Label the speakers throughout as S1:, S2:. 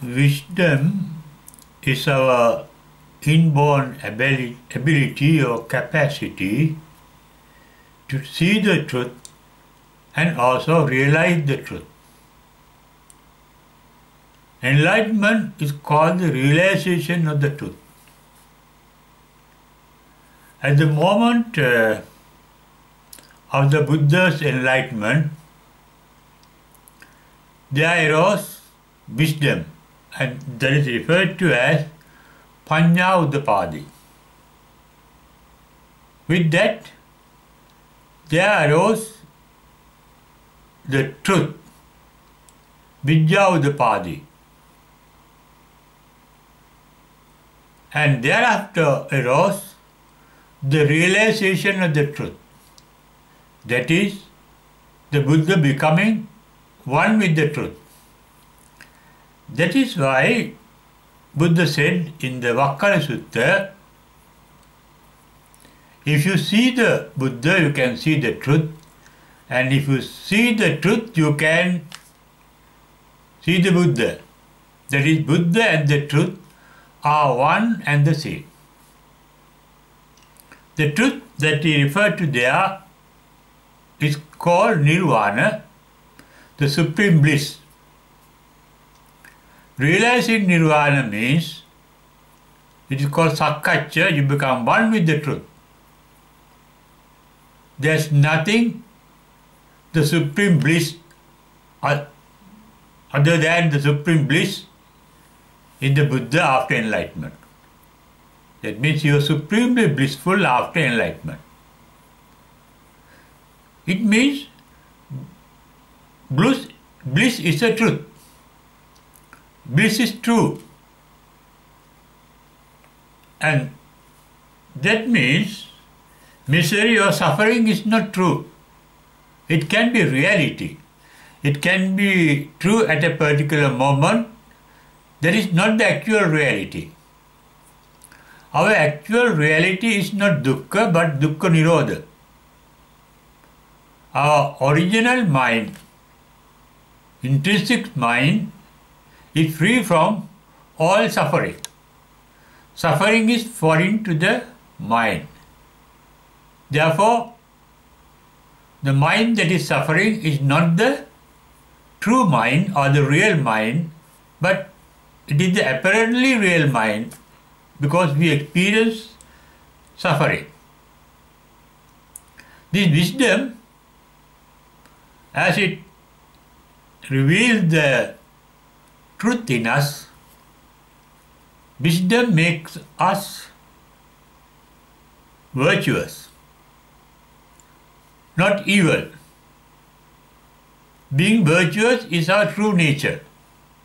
S1: Wisdom is our inborn ability or capacity to see the truth and also realize the truth. Enlightenment is called the realization of the truth. At the moment of the Buddha's enlightenment, there arose wisdom, and that is referred to as Panya Uddapadi. With that, there arose the truth, Vidya Uddapadi. And thereafter arose the realization of the truth. That is, the Buddha becoming one with the truth. That is why Buddha said in the Vakkana Sutta, if you see the Buddha, you can see the truth, and if you see the truth, you can see the Buddha. That is, Buddha and the truth are one and the same. The truth that he referred to there is called Nirvana, the supreme bliss. Realizing Nirvana means, it is called Sakkacca, you become one with the truth. There is nothing, the supreme bliss, other than the supreme bliss in the Buddha after enlightenment. That means you are supremely blissful after enlightenment. It means bliss is the truth. Bliss is true. And that means misery or suffering is not true. It can be reality. It can be true at a particular moment. That is not the actual reality. Our actual reality is not dukkha but dukkha nirodha. Our original mind, intrinsic mind, is free from all suffering. Suffering is foreign to the mind. Therefore, the mind that is suffering is not the true mind or the real mind, but it is the apparently real mind because we experience suffering. This wisdom, as it reveals the truth in us, wisdom makes us virtuous, not evil. Being virtuous is our true nature.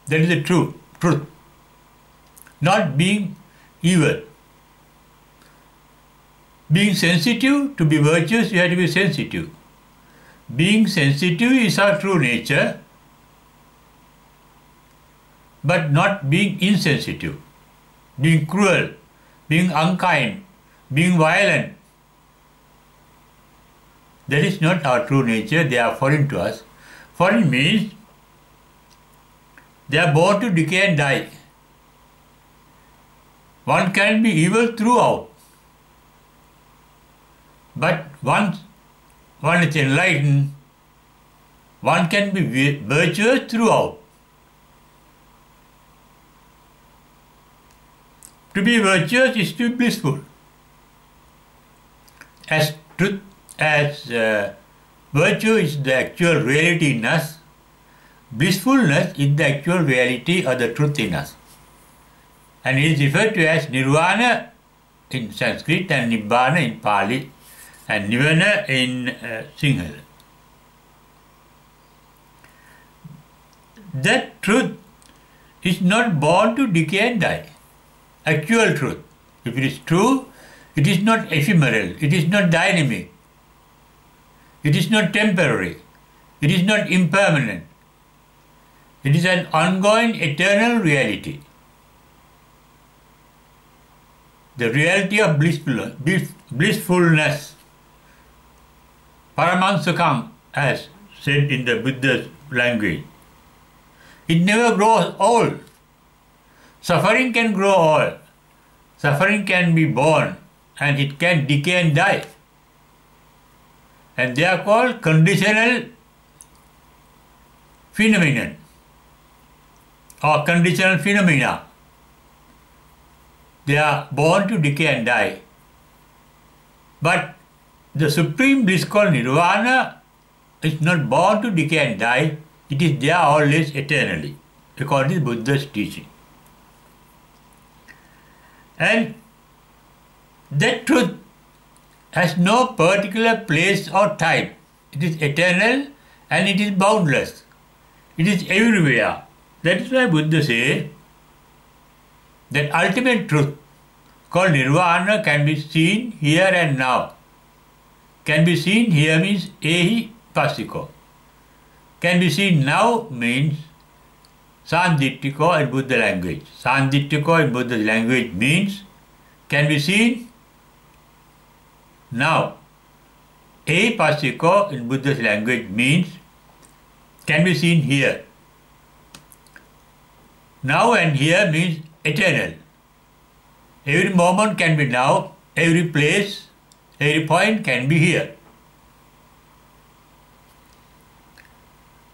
S1: That is the truth. Not being evil. Being sensitive, to be virtuous, you have to be sensitive. Being sensitive is our true nature, but not being insensitive, being cruel, being unkind, being violent. That is not our true nature, they are foreign to us. Foreign means they are born to decay and die. One can be evil throughout, but once one is enlightened, one can be virtuous throughout. To be virtuous is to be blissful. As virtue is the actual reality in us, blissfulness is the actual reality or the truth in us. And it is referred to as Nirvana in Sanskrit and Nibbana in Pali and Nivana in Sinhala. That truth is not born to decay and die. Actual truth. If it is true, it is not ephemeral, it is not dynamic, it is not temporary, it is not impermanent. It is an ongoing eternal reality. The reality of blissfulness. Paramansukam, as said in the Buddha's language. It never grows old. Suffering can grow old. Suffering can be born and it can decay and die. And they are called conditional phenomenon or conditional phenomena. They are born to decay and die. But the supreme bliss called nirvana is not born to decay and die. It is there always eternally, according to Buddha's teaching. And that truth has no particular place or time. It is eternal and it is boundless. It is everywhere. That is why Buddha says that ultimate truth called nirvana can be seen here and now. Can be seen here means ehi passiko. Can be seen now means sanditthiko in Buddha language. Sanditthiko in Buddha's language means can be seen now. Ehi passiko in Buddha's language means can be seen here. Now and here means eternal. Every moment can be now, every place, every point can be here.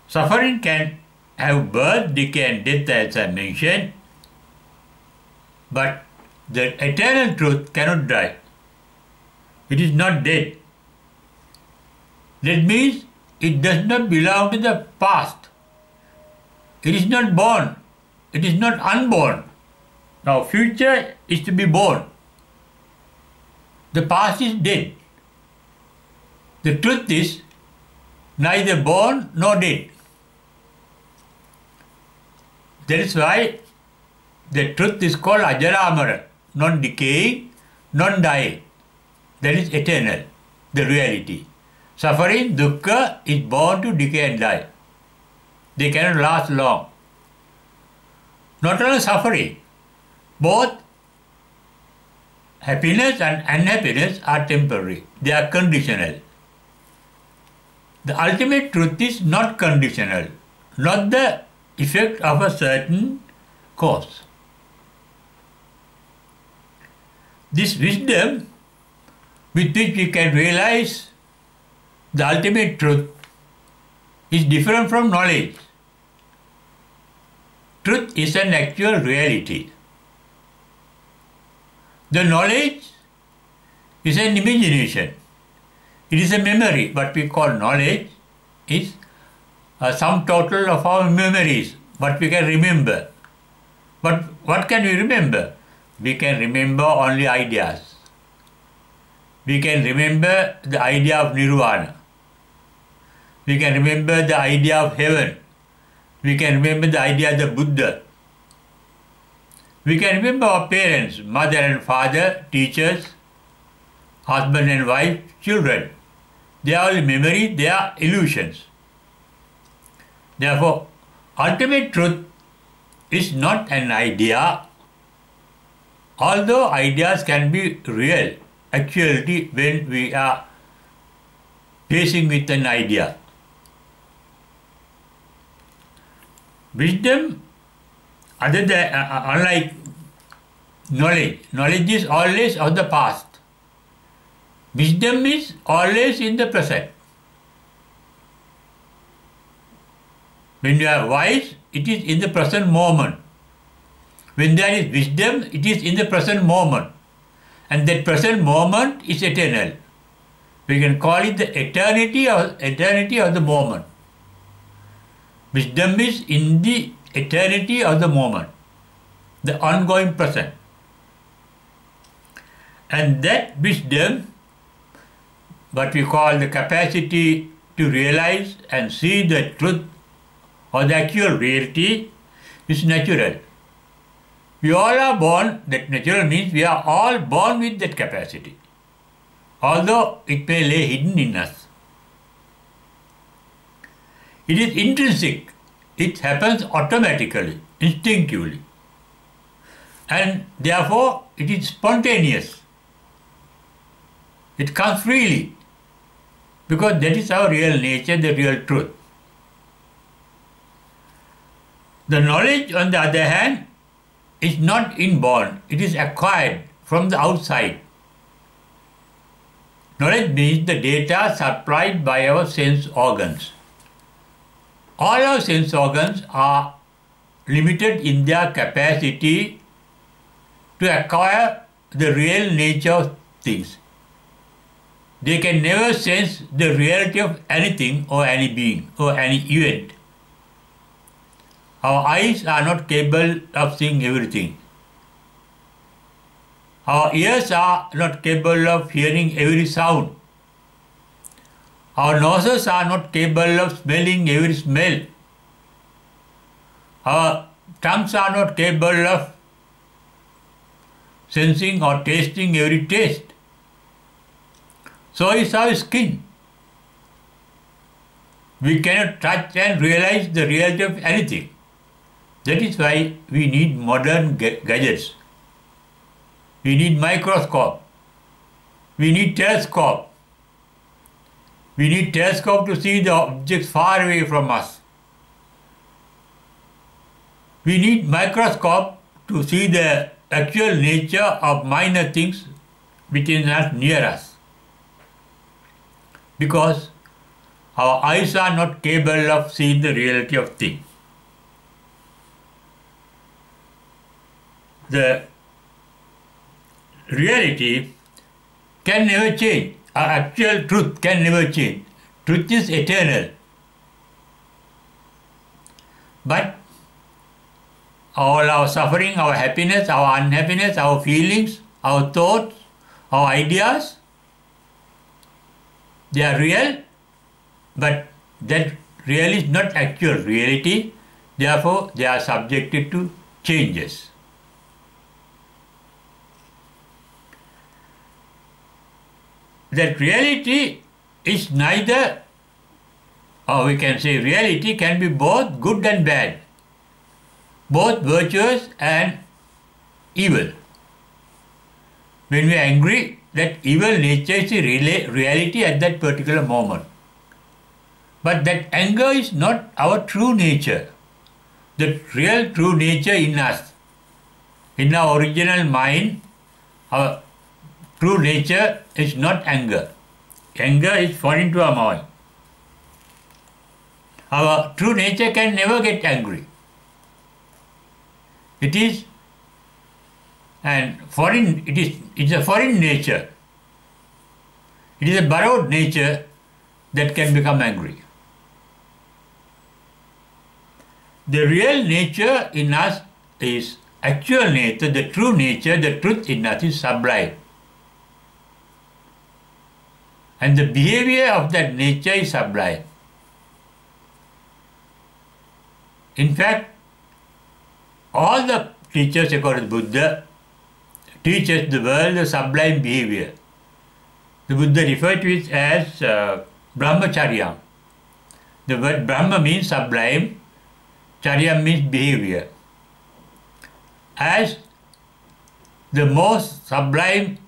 S1: Suffering can have birth, decay and death as I mentioned, but the eternal truth cannot die. It is not dead. That means it does not belong to the past. It is not born. It is not unborn. Now future is to be born. The past is dead. The truth is neither born nor dead. That is why the truth is called ajaramara, non-decaying, non-dying. That is eternal, the reality. Suffering, dukkha, is born to decay and die. They cannot last long. Not only suffering, both happiness and unhappiness are temporary. They are conditional. The ultimate truth is not conditional, not the effect of a certain cause. This wisdom with which we can realize the ultimate truth is different from knowledge. Truth is an actual reality. The knowledge is an imagination. It is a memory. What we call knowledge is a sum total of our memories, what we can remember. But what can we remember? We can remember only ideas. We can remember the idea of nirvana. We can remember the idea of heaven. We can remember the idea of the Buddha. We can remember our parents, mother and father, teachers, husband and wife, children. They are all memory, they are illusions. Therefore, ultimate truth is not an idea, although ideas can be real, actuality when we are facing with an idea. Wisdom, other than, unlike knowledge, knowledge is always of the past. Wisdom is always in the present. When you are wise, it is in the present moment. When there is wisdom, it is in the present moment. And that present moment is eternal. We can call it the eternity of the moment. Wisdom is in the eternity of the moment, the ongoing present. And that wisdom, what we call the capacity to realize and see the truth or the actual reality, is natural. We all are born, that natural means we are all born with that capacity, although it may lay hidden in us. It is intrinsic. It happens automatically, instinctively. And therefore, it is spontaneous. It comes freely, because that is our real nature, the real truth. The knowledge, on the other hand, is not inborn, it is acquired from the outside. Knowledge means the data supplied by our sense organs. All our sense organs are limited in their capacity to acquire the real nature of things. They can never sense the reality of anything or any being or any event. Our eyes are not capable of seeing everything. Our ears are not capable of hearing every sound. Our noses are not capable of smelling every smell. Our tongues are not capable of sensing or tasting every taste. So is our skin. We cannot touch and realize the reality of anything. That is why we need modern gadgets. We need microscope. We need telescope. We need telescope to see the objects far away from us. We need microscope to see the actual nature of minor things which is not near us. Because our eyes are not capable of seeing the reality of things. The reality can never change. Our actual truth can never change. Truth is eternal. But all our suffering, our happiness, our unhappiness, our feelings, our thoughts, our ideas, they are real, but that real is not actual reality. Therefore, they are subjected to changes. That reality is neither, or we can say reality can be both good and bad, both virtuous and evil. When we are angry, that evil nature is the reality at that particular moment. But that anger is not our true nature. The real true nature in us, in our original mind, our true nature is not anger. Anger is foreign to our mind. Our true nature can never get angry. It is it's a foreign nature. It is a borrowed nature that can become angry. The real nature in us is actual nature, the true nature, the truth in us is sublime. And the behavior of that nature is sublime. In fact, all the teachers according to Buddha teaches the world the sublime behavior. The Buddha referred to it as brahmacharya. The word Brahma means sublime, charya means behavior. As the most sublime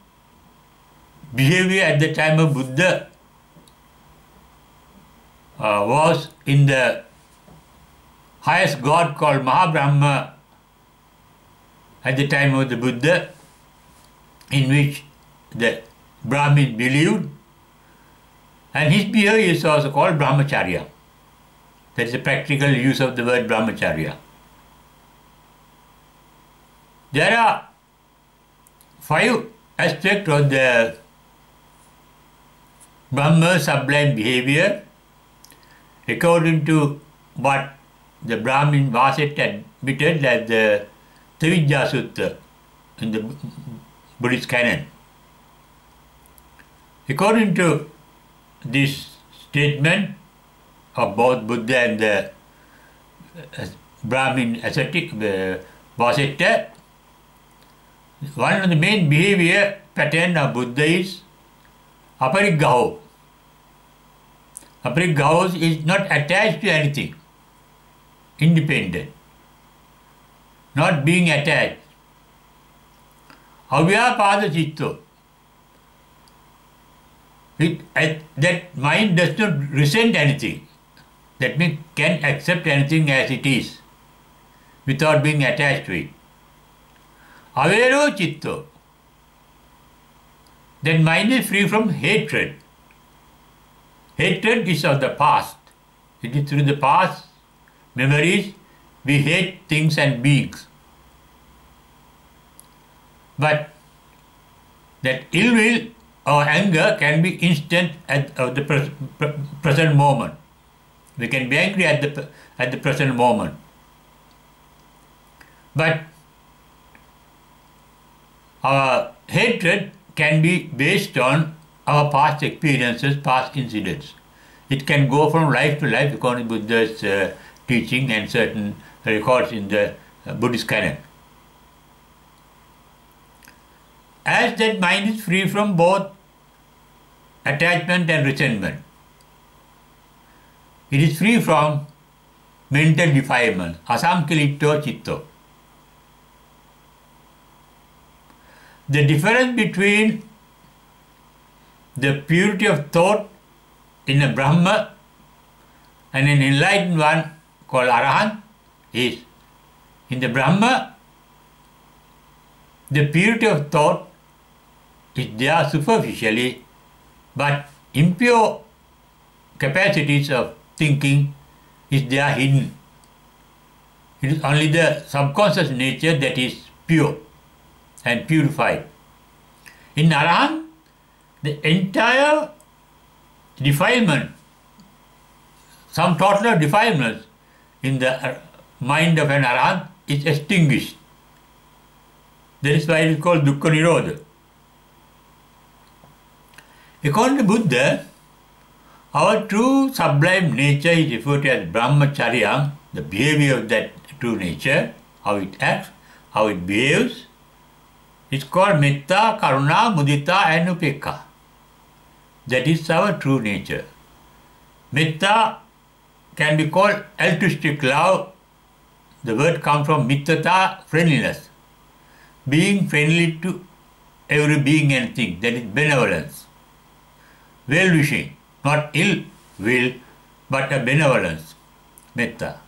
S1: behavior at the time of Buddha was in the highest god called Mahabrahma at the time of the Buddha, in which the Brahmins believed, and his behavior is also called brahmacharya. That is a practical use of the word brahmacharya. There are 5 aspects of the Brahma sublime behavior according to what the Brahmin Vasetta admitted as the Trivijja Sutta in the Buddhist canon. According to this statement of both Buddha and the Brahmin ascetic Vasetta, one of the main behavior pattern of Buddha is aparigraho. Aparigraho is not attached to anything, independent, not being attached. Avyapada citto. That mind does not resent anything. That means can accept anything as it is without being attached to it. Avero Chitto. That mind is free from hatred. Hatred is of the past. It is through the past memories we hate things and beings. But that ill will or anger can be instant at the present moment. We can be angry at the present moment. But our hatred can be based on our past experiences, past incidents. It can go from life to life according to Buddha's teaching and certain records in the Buddhist canon. As that mind is free from both attachment and resentment, it is free from mental defilement, asamkilitto chitto. The difference between the purity of thought in a Brahma and an enlightened one called Arahant is, in the Brahma, the purity of thought is there superficially, but impure capacities of thinking is there hidden. It is only the subconscious nature that is pure and purified. In Arahant, the entire defilement, some total defilement in the mind of an Arahant is extinguished. That is why it is called Dukkha Nirodha. According to Buddha, our true sublime nature is referred to as Brahmacharya, the behavior of that true nature, how it acts, how it behaves. It's called Metta, Karuna, Mudita and Upekka. That is our true nature. Metta can be called altruistic love. The word comes from mittata, friendliness. Being friendly to every being and thing, that is benevolence. Well-wishing, not ill will, but a benevolence, metta.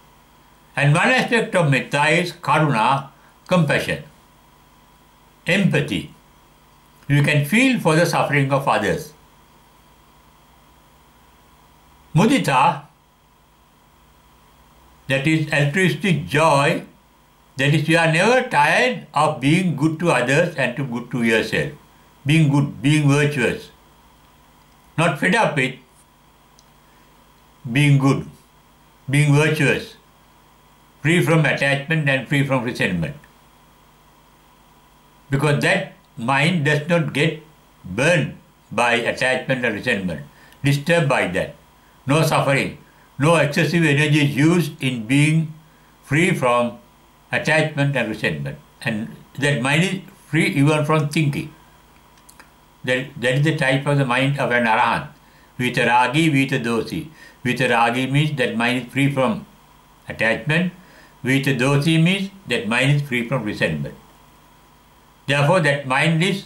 S1: And one aspect of metta is karuna, compassion, empathy. You can feel for the suffering of others. Mudita, that is altruistic joy, that is you are never tired of being good to others and to good to yourself. Being good, being virtuous. Not fed up with being good, being virtuous, free from attachment and free from resentment. Because that mind does not get burned by attachment and resentment, disturbed by that. No suffering, no excessive energy is used in being free from attachment and resentment. And that mind is free even from thinking. That is the type of the mind of an Arahant. Vitaragi, Vitadosi. Vitaragi means that mind is free from attachment. Vitadosi means that mind is free from resentment. Therefore, that mind is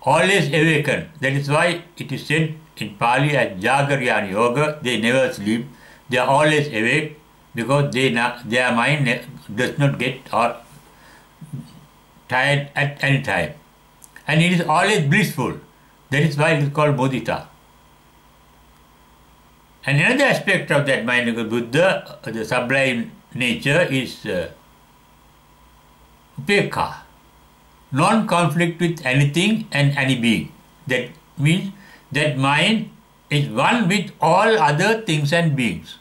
S1: always awakened. That is why it is said in Pali as Jagaryana Yoga, they never sleep. They are always awake because their mind does not get tired at any time. And it is always blissful. That is why it is called mudita. And another aspect of that mind of Buddha, the sublime nature, is upekha, non-conflict with anything and any being. That means that mind is one with all other things and beings.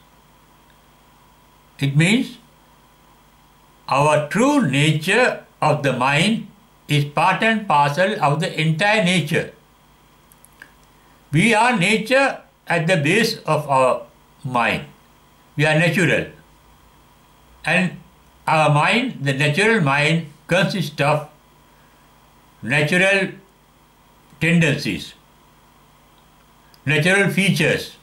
S1: It means our true nature of the mind is part and parcel of the entire nature. We are nature at the base of our mind. We are natural. And our mind, the natural mind, consists of natural tendencies, natural features.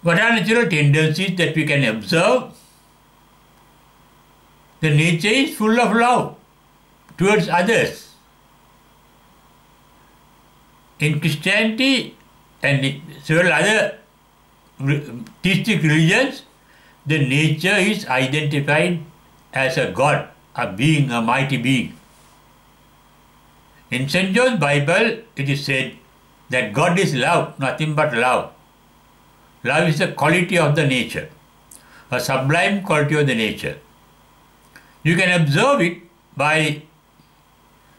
S1: What are natural tendencies that we can observe? The nature is full of love towards others. In Christianity and several other theistic religions, the nature is identified as a God, a being, a mighty being. In St. John's Bible, it is said that God is love, nothing but love. Love is a quality of the nature, a sublime quality of the nature. You can observe it by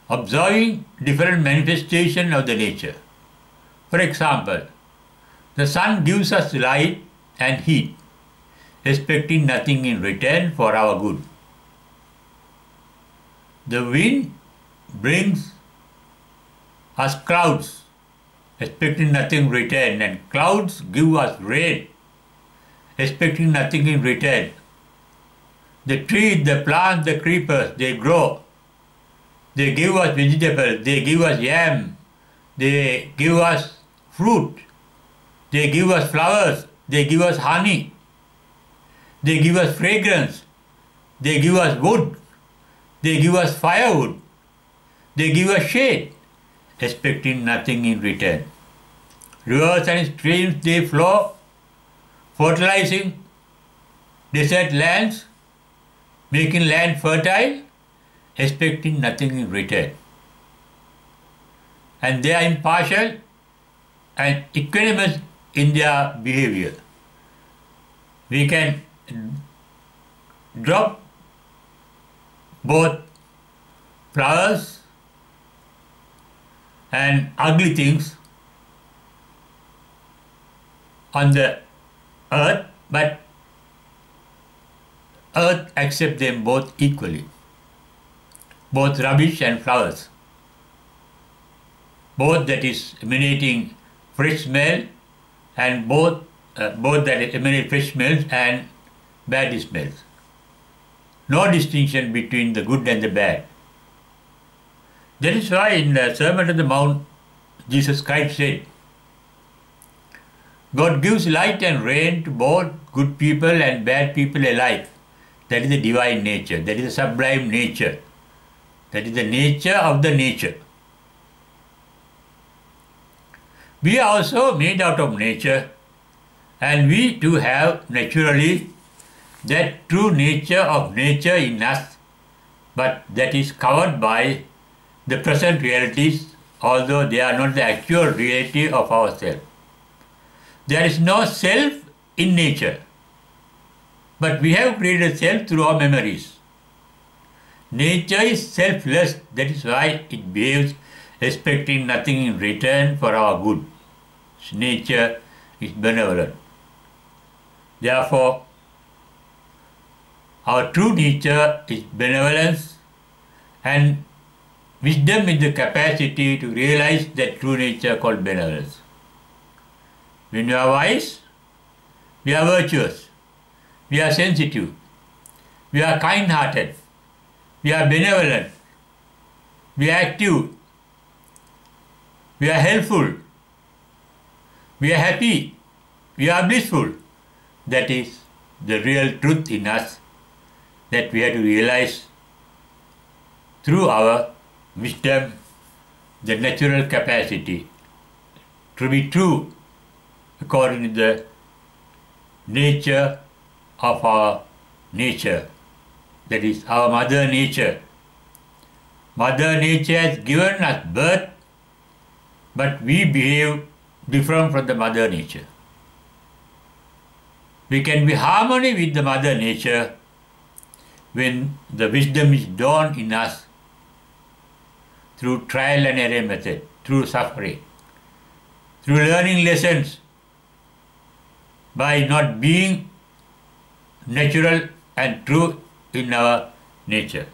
S1: observing different manifestations of the nature. For example, the sun gives us light and heat, expecting nothing in return for our good. The wind brings us clouds, expecting nothing in return, and clouds give us rain, expecting nothing in return. The trees, the plants, the creepers, they grow. They give us vegetables, they give us yam, they give us fruit, they give us flowers, they give us honey, they give us fragrance, they give us wood, they give us firewood, they give us shade, expecting nothing in return. Rivers and streams, they flow, fertilizing desert lands, making land fertile, expecting nothing in return. And they are impartial and equanimous in their behavior. We can drop both flowers and ugly things on the earth, but earth accepts them both equally, both rubbish and flowers, both that is emanating fresh smell and both that emanate fresh smells and bad smells. No distinction between the good and the bad. That is why in the Sermon on the Mount, Jesus Christ said, God gives light and rain to both good people and bad people alike. That is the divine nature. That is the sublime nature. That is the nature of the nature. We are also made out of nature, and we too have naturally that true nature of nature in us, but that is covered by the present realities, although they are not the actual reality of ourself. There is no self in nature, but we have created self through our memories. Nature is selfless, that is why it behaves expecting nothing in return for our good. Nature is benevolent. Therefore, our true nature is benevolence, and wisdom is the capacity to realize that true nature called benevolence. When we are wise, we are virtuous, we are sensitive, we are kind-hearted, we are benevolent, we are active, we are helpful, we are happy, we are blissful. That is the real truth in us that we have to realize through our wisdom, the natural capacity to be true according to the nature of our nature, that is our Mother Nature. Mother Nature has given us birth, but we behave different from the Mother Nature. We can be harmony with the Mother Nature when the wisdom is dawned in us through trial and error method, through suffering, through learning lessons, by not being natural and true in our nature.